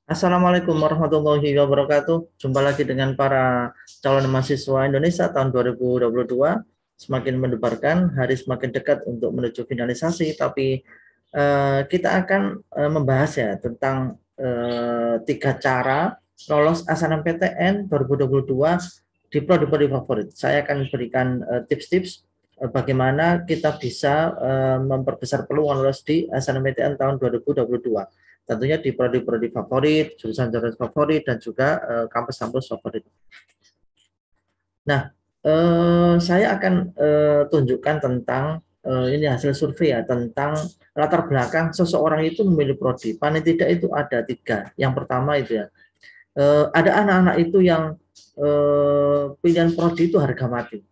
Assalamualaikum warahmatullahi wabarakatuh. Jumpa lagi dengan para calon mahasiswa Indonesia tahun 2022. Semakin mendebarkan, hari semakin dekat untuk menuju finalisasi, tapi kita akan membahas ya tentang tiga cara lolos SNMPTN 2022 di prodi-prodi favorit. Saya akan berikan tips-tips bagaimana kita bisa memperbesar peluang lolos di SNMPTN tahun 2022. Tentunya di prodi-prodi favorit, jurusan-jurusan favorit, dan juga kampus-kampus favorit. Nah, saya akan tunjukkan tentang ini hasil survei ya, tentang latar belakang seseorang itu memilih prodi. Paling tidak itu ada tiga. Yang pertama itu ya, ada anak-anak itu yang pilihan prodi itu harga mati.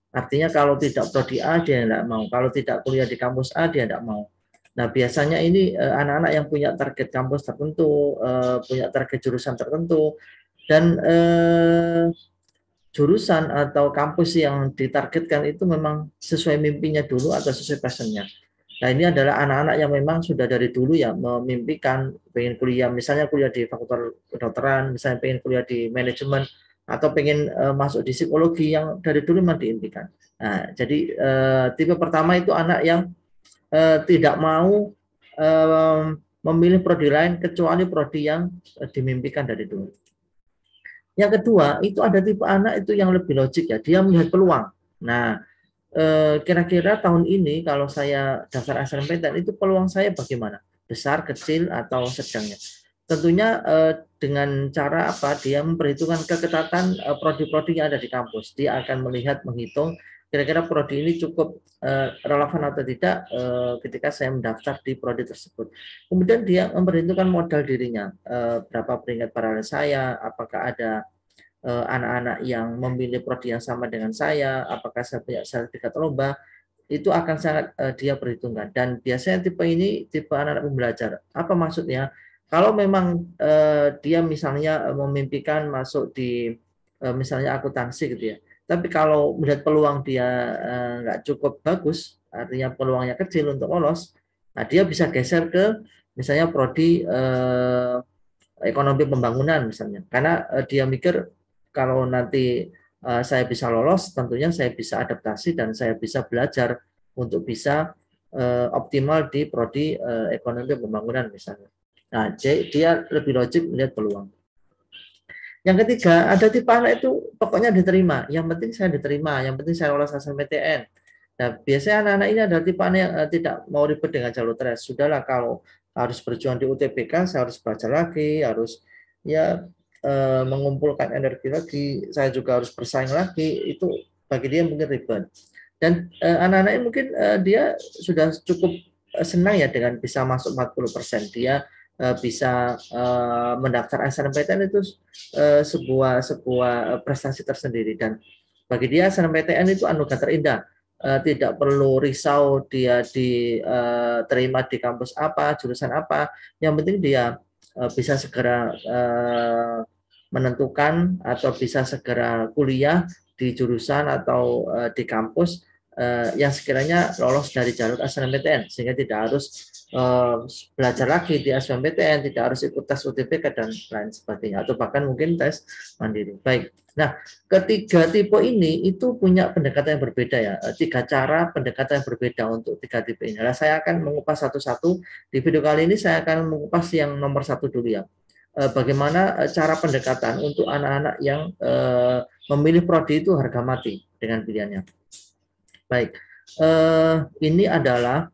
Artinya kalau tidak prodi A dia tidak mau, kalau tidak kuliah di kampus A dia tidak mau. Nah, biasanya ini anak-anak yang punya target kampus tertentu, punya target jurusan tertentu, dan jurusan atau kampus yang ditargetkan itu memang sesuai mimpinya dulu atau sesuai passionnya. Nah, ini adalah anak-anak yang memang sudah dari dulu ya memimpikan pengen kuliah, misalnya kuliah di fakultas kedokteran, misalnya pengen kuliah di manajemen, atau pengen masuk di psikologi yang dari dulu memang diimpikan. Nah, jadi tipe pertama itu anak yang tidak mau memilih prodi lain kecuali prodi yang dimimpikan dari dulu. Yang kedua, itu ada tipe anak itu yang lebih logik ya, dia melihat peluang. Nah, kira-kira tahun ini kalau saya daftar SNMPTN itu peluang saya bagaimana? Besar, kecil, atau sedangnya? Tentunya dengan cara apa? Dia memperhitungkan keketatan prodi-prodi yang ada di kampus. Dia akan melihat, menghitung kira-kira prodi ini cukup relevan atau tidak ketika saya mendaftar di prodi tersebut. Kemudian dia memperhitungkan modal dirinya, berapa peringkat paralel saya, apakah ada anak-anak yang memilih prodi yang sama dengan saya, apakah saya punya sertifikat lomba, itu akan sangat dia perhitungkan. Dan biasanya tipe ini tipe anak-anak pembelajar. Apa maksudnya? Kalau memang dia misalnya memimpikan masuk di misalnya akuntansi gitu ya, tapi kalau melihat peluang dia nggak cukup bagus, artinya peluangnya kecil untuk lolos, nah dia bisa geser ke misalnya prodi ekonomi pembangunan misalnya, karena dia mikir kalau nanti saya bisa lolos, tentunya saya bisa adaptasi dan saya bisa belajar untuk bisa optimal di prodi ekonomi pembangunan misalnya. Nah, dia lebih logik melihat peluang. Yang ketiga, ada tipe anak itu pokoknya diterima. Yang penting saya diterima, yang penting saya lolos SNMPTN. Nah, biasanya anak-anak ini adalah tipe anak yang tidak mau ribet dengan jalur tes. Sudahlah, kalau harus berjuang di UTBK, saya harus belajar lagi, harus ya mengumpulkan energi lagi, saya juga harus bersaing lagi. Itu bagi dia mungkin ribet. Dan anak-anak ini mungkin dia sudah cukup senang ya dengan bisa masuk 40%. Dia bisa mendaftar SNMPTN itu sebuah sebuah prestasi tersendiri, dan bagi dia SNMPTN itu anugerah terindah. Tidak perlu risau dia diterima di kampus apa, jurusan apa. Yang penting dia bisa segera menentukan atau bisa segera kuliah di jurusan atau di kampus yang sekiranya lolos dari jalur SNMPTN, sehingga tidak harus belajar lagi di SNMPTN, tidak harus ikut tes UTBK dan lain sebagainya, atau bahkan mungkin tes mandiri. Baik. Nah, ketiga tipe ini itu punya pendekatan yang berbeda ya. Tiga cara pendekatan yang berbeda untuk tiga tipe ini. Nah, saya akan mengupas satu-satu. Di video kali ini saya akan mengupas yang nomor satu dulu ya. Bagaimana cara pendekatan untuk anak-anak yang memilih prodi itu harga mati dengan pilihannya. Baik, ini adalah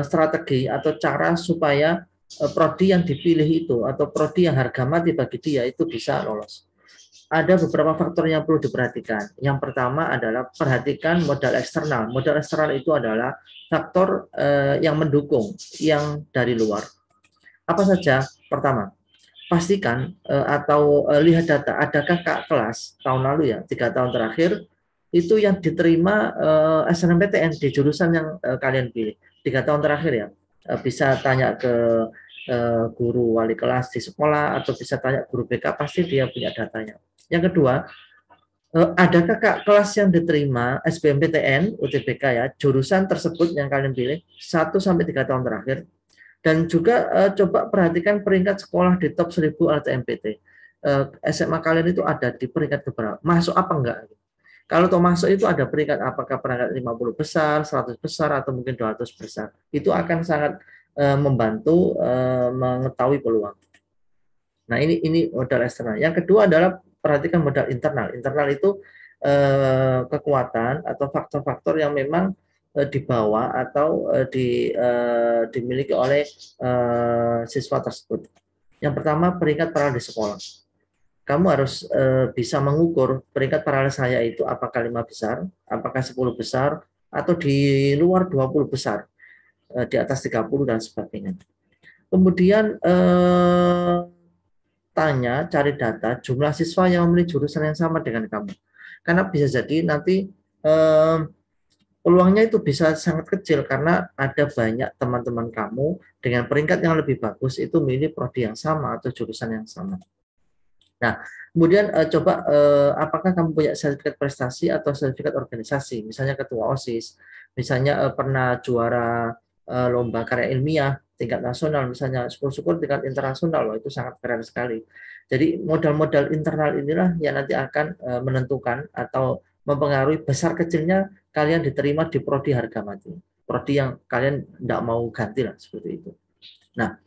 strategi atau cara supaya prodi yang dipilih itu atau prodi yang harga mati bagi dia itu bisa lolos. Ada beberapa faktor yang perlu diperhatikan. Yang pertama adalah perhatikan modal eksternal. Modal eksternal itu adalah faktor yang mendukung, yang dari luar. Apa saja? Pertama, pastikan atau lihat data, adakah kak kelas tahun lalu ya, 3 tahun terakhir itu yang diterima SNMPTN di jurusan yang kalian pilih 3 tahun terakhir ya. Bisa tanya ke guru wali kelas di sekolah atau bisa tanya guru BK, pasti dia punya datanya. Yang kedua, adakah kak kelas yang diterima SBMPTN UTBK ya jurusan tersebut yang kalian pilih 1 sampai 3 tahun terakhir. Dan juga coba perhatikan peringkat sekolah di top 1000 LTMPT. SMA kalian itu ada di peringkat keberapa? Masuk apa enggak? Kalau toh masuk itu ada peringkat apakah peringkat 50 besar, 100 besar, atau mungkin 200 besar. Itu akan sangat membantu mengetahui peluang. Nah, ini modal eksternal. Yang kedua adalah perhatikan modal internal. Internal itu kekuatan atau faktor-faktor yang memang dibawa atau dimiliki oleh siswa tersebut. Yang pertama, peringkat paralel di sekolah. Kamu harus bisa mengukur peringkat paralel saya itu apakah 5 besar, apakah 10 besar, atau di luar 20 besar, di atas 30 dan sebagainya. Kemudian cari data jumlah siswa yang memilih jurusan yang sama dengan kamu. Karena bisa jadi nanti peluangnya itu bisa sangat kecil karena ada banyak teman-teman kamu dengan peringkat yang lebih bagus itu memilih prodi yang sama atau jurusan yang sama. Nah, kemudian coba apakah kamu punya sertifikat prestasi atau sertifikat organisasi, misalnya ketua OSIS, misalnya pernah juara lomba karya ilmiah tingkat nasional, misalnya syukur-syukur tingkat internasional, loh, itu sangat keren sekali. Jadi modal-modal internal inilah yang nanti akan menentukan atau mempengaruhi besar kecilnya kalian diterima di prodi harga mati, prodi yang kalian tidak mau ganti lah seperti itu. Nah,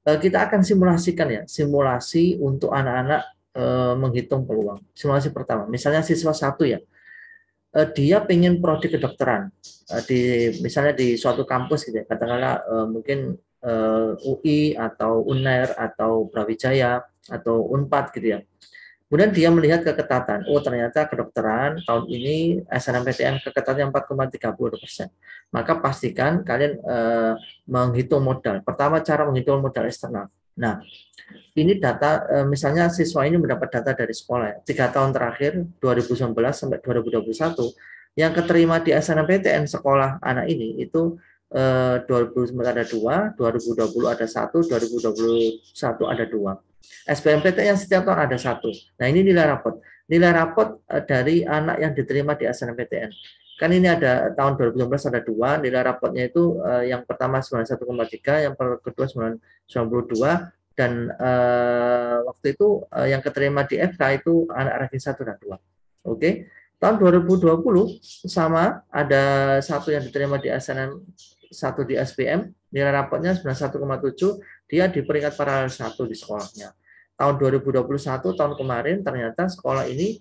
kita akan simulasikan ya, simulasi untuk anak-anak menghitung peluang. Simulasi pertama, misalnya siswa 1 ya, dia pengen prodi kedokteran misalnya di suatu kampus gitu ya, katakanlah mungkin UI atau UNER atau Brawijaya atau Unpad gitu ya. Kemudian dia melihat keketatan, oh ternyata kedokteran tahun ini SNMPTN keketannya 4,30%. Maka pastikan kalian menghitung modal. Pertama, cara menghitung modal eksternal. Nah, ini data, misalnya siswa ini mendapat data dari sekolah, 3 tahun terakhir, 2019 sampai 2021, yang keterima di SNMPTN sekolah anak ini, itu 2019 ada 2, 2020 ada 1, 2021 ada 2. SBMPT yang setiap tahun ada 1. Nah, ini nilai rapot. Nilai rapot dari anak yang diterima di SNMPTN. Kan ini ada tahun 2019 ada 2, nilai rapotnya itu yang pertama 91,3, yang kedua 92, dan waktu itu yang keterima di FK itu anak ranking 1 dan 2. Oke. Tahun 2020 sama, ada 1 yang diterima di SNM, 1 di SBM, nilai rapotnya 91,7, dia di peringkat paralel 1 di sekolahnya. Tahun 2021 tahun kemarin ternyata sekolah ini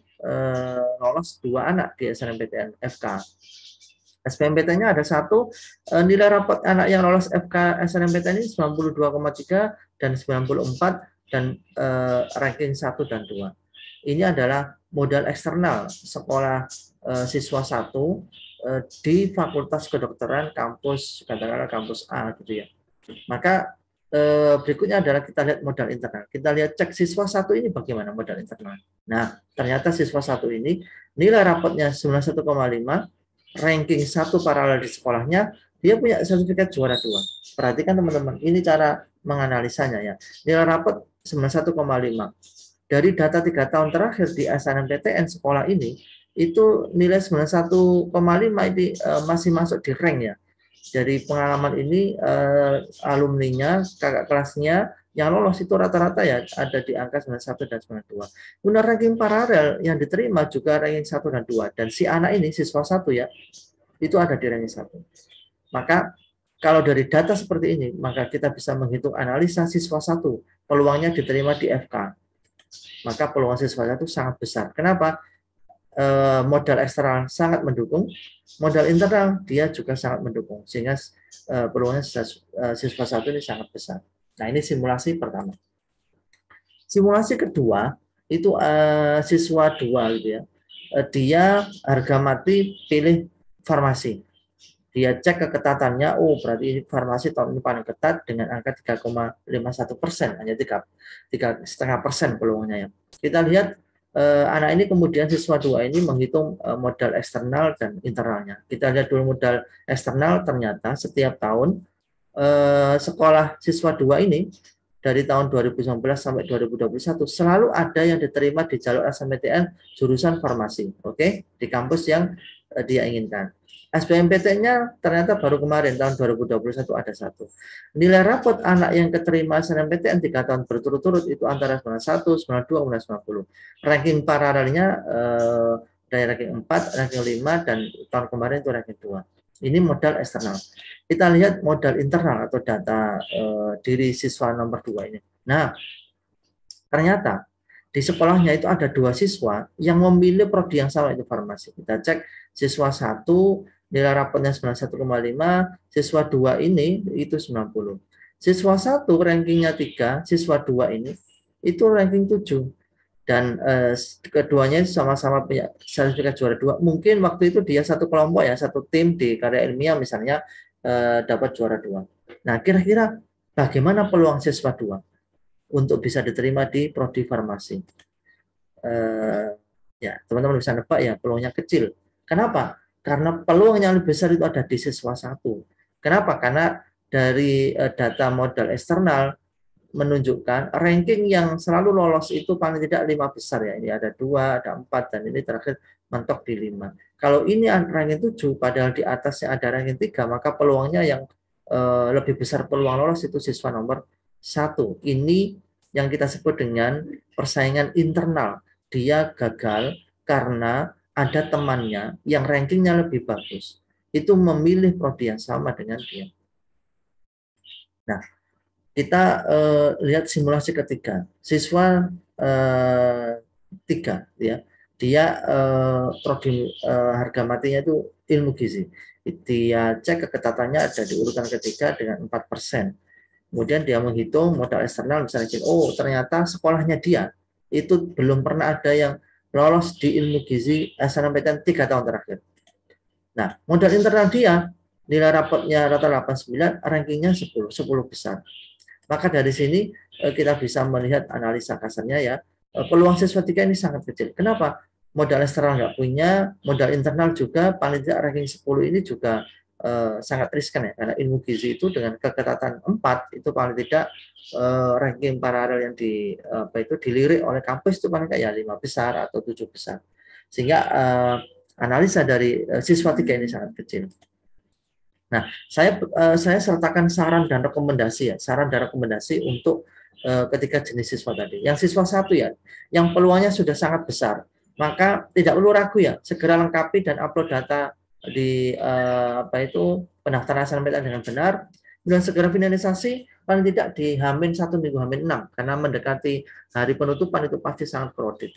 lolos 2 anak di SNMPTN FK. SBMPTN-nya ada 1, nilai rapot anak yang lolos FK SNMPTN ini 92,3 dan 94, dan ranking 1 dan 2. Ini adalah modal eksternal sekolah siswa 1 di Fakultas Kedokteran kampus, katakanlah kampus A gitu ya. Maka berikutnya adalah kita lihat modal internal. Kita lihat cek siswa 1 ini bagaimana modal internal. Nah, ternyata siswa 1 ini nilai rapotnya 91,5, ranking 1 paralel di sekolahnya, dia punya sertifikat juara 2. Perhatikan teman-teman, ini cara menganalisanya ya. Nilai rapot 91,5. Dari data 3 tahun terakhir di SNMPTN sekolah ini, itu nilai 91,5 ini masih masuk di rank ya. Dari pengalaman ini alumninya, kakak kelasnya yang lolos itu rata-rata ya ada di angka 91 dan 92. Kemudian ranking paralel yang diterima juga ranking 1 dan 2. Dan si anak ini, siswa 1 ya, itu ada di ranking 1. Maka kalau dari data seperti ini, maka kita bisa menghitung analisa siswa 1, peluangnya diterima di FK. Maka peluang siswa 1 sangat besar. Kenapa? Modal eksternal sangat mendukung, modal internal dia juga sangat mendukung, sehingga peluangnya siswa 1 ini sangat besar. Nah, ini simulasi pertama. Simulasi kedua itu siswa 2 gitu ya. Dia harga mati pilih farmasi. Dia cek keketatannya, oh berarti farmasi tahun ini paling ketat dengan angka 3,51%, hanya 3,5% peluangnya ya. Kita lihat anak ini kemudian siswa 2 ini menghitung modal eksternal dan internalnya. Kita lihat dulu modal eksternal, ternyata setiap tahun sekolah siswa 2 ini dari tahun 2019 sampai 2021 selalu ada yang diterima di jalur SNMPTN jurusan farmasi, oke, di kampus yang dia inginkan. SBMPTN-nya ternyata baru kemarin tahun 2021 ada satu. Nilai rapot anak yang keterima SNMPTN 3 tahun berturut-turut itu antara 91, 92, 90. Ranking paralelnya dari ranking 4, ranking 5, dan tahun kemarin itu ranking 2. Ini modal eksternal. Kita lihat modal internal atau data diri siswa nomor 2 ini. Nah, ternyata di sekolahnya itu ada 2 siswa yang memilih prodi yang sama, itu farmasi. Kita cek siswa 1 nilai rapotnya 91,5, siswa 2 ini itu 90. Siswa 1 rankingnya 3, siswa 2 ini itu ranking 7. Dan keduanya sama-sama punya sertifikat juara 2. Mungkin waktu itu dia satu kelompok ya, satu tim di karya ilmiah misalnya dapat juara 2. Nah, kira-kira bagaimana peluang siswa 2 untuk bisa diterima di prodi farmasi? Ya, teman-teman bisa nebak ya, peluangnya kecil. Kenapa? Karena peluang yang lebih besar itu ada di siswa 1. Kenapa? Karena dari data modal eksternal menunjukkan ranking yang selalu lolos itu paling tidak 5 besar ya. Ini ada 2, ada 4, dan ini terakhir mentok di 5. Kalau ini ranking 7, padahal di atasnya ada ranking 3, maka peluangnya yang lebih besar peluang lolos itu siswa nomor 1. Ini yang kita sebut dengan persaingan internal. Dia gagal karena ada temannya yang rankingnya lebih bagus. Itu memilih prodi yang sama dengan dia. Nah, kita lihat simulasi ketiga. Siswa 3 ya. Dia prodi harga matinya itu ilmu gizi. Dia cek keketatannya ada di urutan ketiga dengan 4%. Kemudian dia menghitung modal eksternal, misalnya, oh ternyata sekolahnya dia itu belum pernah ada yang lolos di ilmu gizi SNMPTN 3 tahun terakhir. Nah, modal internal dia, nilai rapotnya rata-rata 89, rankingnya 10 besar. Maka dari sini kita bisa melihat analisa kasarnya ya, peluang siswa 3 ini sangat kecil. Kenapa? Modal eksternal nggak punya, modal internal juga paling tidak ranking 10 ini juga sangat riskan ya, karena ilmu gizi itu dengan keketatan 4 itu paling tidak ranking paralel yang dilirik oleh kampus itu paling kayak 5 besar atau 7 besar. Sehingga analisa dari siswa 3 ini sangat kecil. Nah, saya sertakan saran dan rekomendasi ya, saran dan rekomendasi untuk ketiga jenis siswa tadi. Yang siswa 1 ya, yang peluangnya sudah sangat besar, maka tidak perlu ragu ya, segera lengkapi dan upload data di pendaftaran SNMPTN dengan benar, dan segera finalisasi paling tidak di H-1 minggu H-6, karena mendekati hari penutupan itu pasti sangat crowded.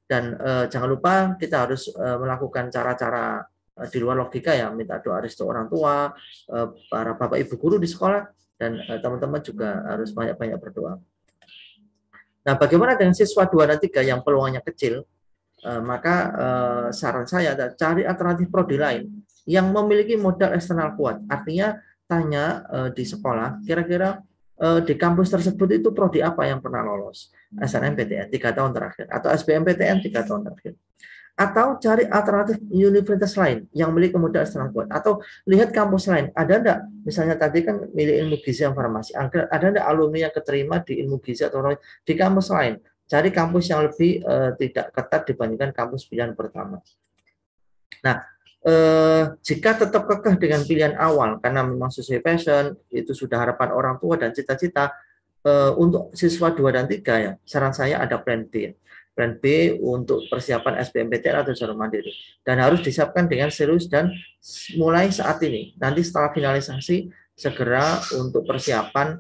Dan jangan lupa kita harus melakukan cara-cara di luar logika ya, minta doa restu orang tua, para bapak ibu guru di sekolah, dan teman-teman juga harus banyak-banyak berdoa. Nah, bagaimana dengan siswa 2 dan 3 yang peluangnya kecil? Maka saran saya adalah cari alternatif prodi lain yang memiliki modal eksternal kuat. Artinya tanya di sekolah, kira-kira di kampus tersebut itu prodi apa yang pernah lolos SNMPTN 3 tahun terakhir, atau SBMPTN 3 tahun terakhir. Atau cari alternatif universitas lain yang memiliki modal eksternal kuat, atau lihat kampus lain, ada enggak, misalnya tadi kan milih ilmu gizi yang farmasi, ada enggak alumni yang keterima di ilmu gizi atau di kampus lain. Cari kampus yang lebih tidak ketat dibandingkan kampus pilihan pertama. Nah, jika tetap kekeh dengan pilihan awal karena memang sesuai passion, itu sudah harapan orang tua dan cita-cita, untuk siswa 2 dan 3 ya, saran saya ada plan B. Plan B untuk persiapan SBMPTN atau jalur mandiri. Dan harus disiapkan dengan serius dan mulai saat ini. Nanti setelah finalisasi, segera untuk persiapan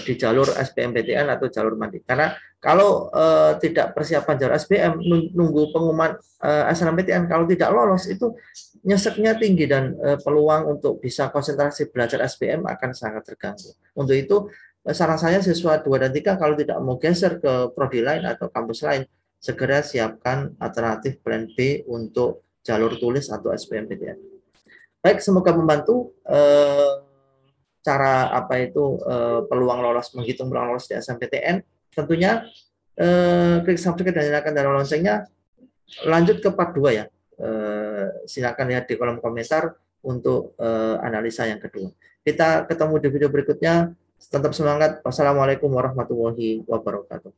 di jalur SBMPTN atau jalur mandiri. Karena kalau tidak persiapan jalur SBM, nunggu pengumuman SNMPTN, kalau tidak lolos itu nyeseknya tinggi dan peluang untuk bisa konsentrasi belajar SBM akan sangat terganggu. Untuk itu saran saya siswa 2 dan 3 kalau tidak mau geser ke prodi lain atau kampus lain, segera siapkan alternatif plan B untuk jalur tulis atau SBMPTN. Baik, semoga membantu cara peluang lolos, menghitung peluang lolos di SNMPTN. Tentunya klik subscribe dan nyalakan tanda loncengnya. Lanjut ke part 2 ya. Silakan lihat di kolom komentar untuk analisa yang kedua. Kita ketemu di video berikutnya. Tetap semangat. Wassalamualaikum warahmatullahi wabarakatuh.